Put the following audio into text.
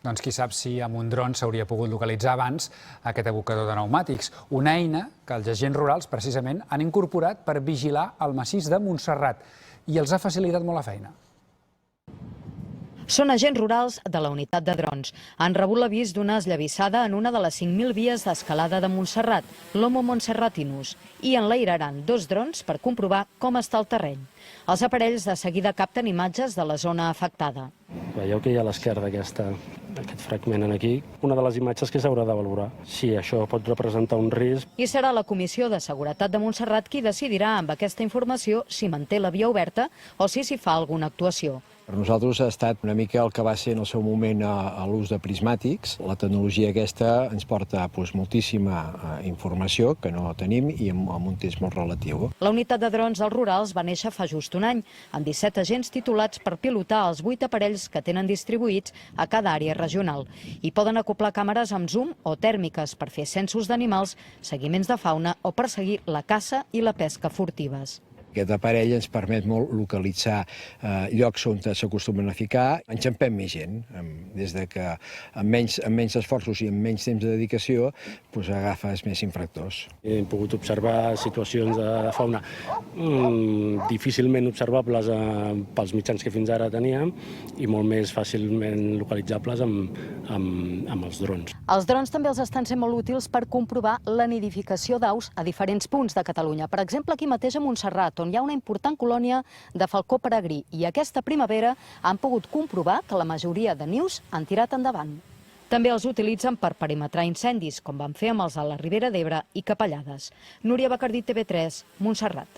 Doncs qui sap si amb un dron s'hauria pogut localitzar abans aquest abocador de pneumàtics, una eina que els agents rurals precisament han incorporat per vigilar el massís de Montserrat i els ha facilitat molt la feina. Són agents rurals de la unitat de drons. Han rebut l'avís d'una esllavissada en una de les 5.000 vies d'escalada de Montserrat, l'Homo Montserratinus, i enlairaran 2 drons per comprovar com està el terreny. Els aparells de seguida capten imatges de la zona afectada. Veieu que hi ha a l'esquerra aquest fragment aquí, una de les imatges que s'haurà de valorar. Si això pot representar un risc. I serà la Comissió de Seguretat de Montserrat qui decidirà amb aquesta informació si manté la via oberta o si s'hi fa alguna actuació. Per nosaltres ha estat una mica el que va ser en el seu moment a l'ús de prismàtics. La tecnologia aquesta ens porta moltíssima informació que no tenim i amb un temps molt relatiu. La unitat de drons dels rurals va néixer fa just un any, amb 17 agents titulats per pilotar els 8 aparells que tenen distribuïts a cada àrea regional. I poden acoplar càmeres amb zoom o tèrmiques per fer censos d'animals, seguiments de fauna o per seguir la caça i la pesca furtives. Aquest aparell ens permet molt localitzar llocs on s'acostumen a ficar. Enxampem més gent, des que amb menys esforços i amb menys temps de dedicació agafes més infractors. Hem pogut observar situacions de fauna difícilment observables pels mitjans que fins ara teníem i molt més fàcilment localitzables amb els drons. Els drons també els estan sent molt útils per comprovar la nidificació d'aus a diferents punts de Catalunya. Per exemple, aquí mateix a Montserrat, on hi ha una important colònia de falcó peregrí, i aquesta primavera han pogut comprovar que la majoria de nius han tirat endavant. També els utilitzen per perimetrar incendis, com van fer amb els a la Ribera d'Ebre i Capellades. Núria Bacardí, TV3, Montserrat.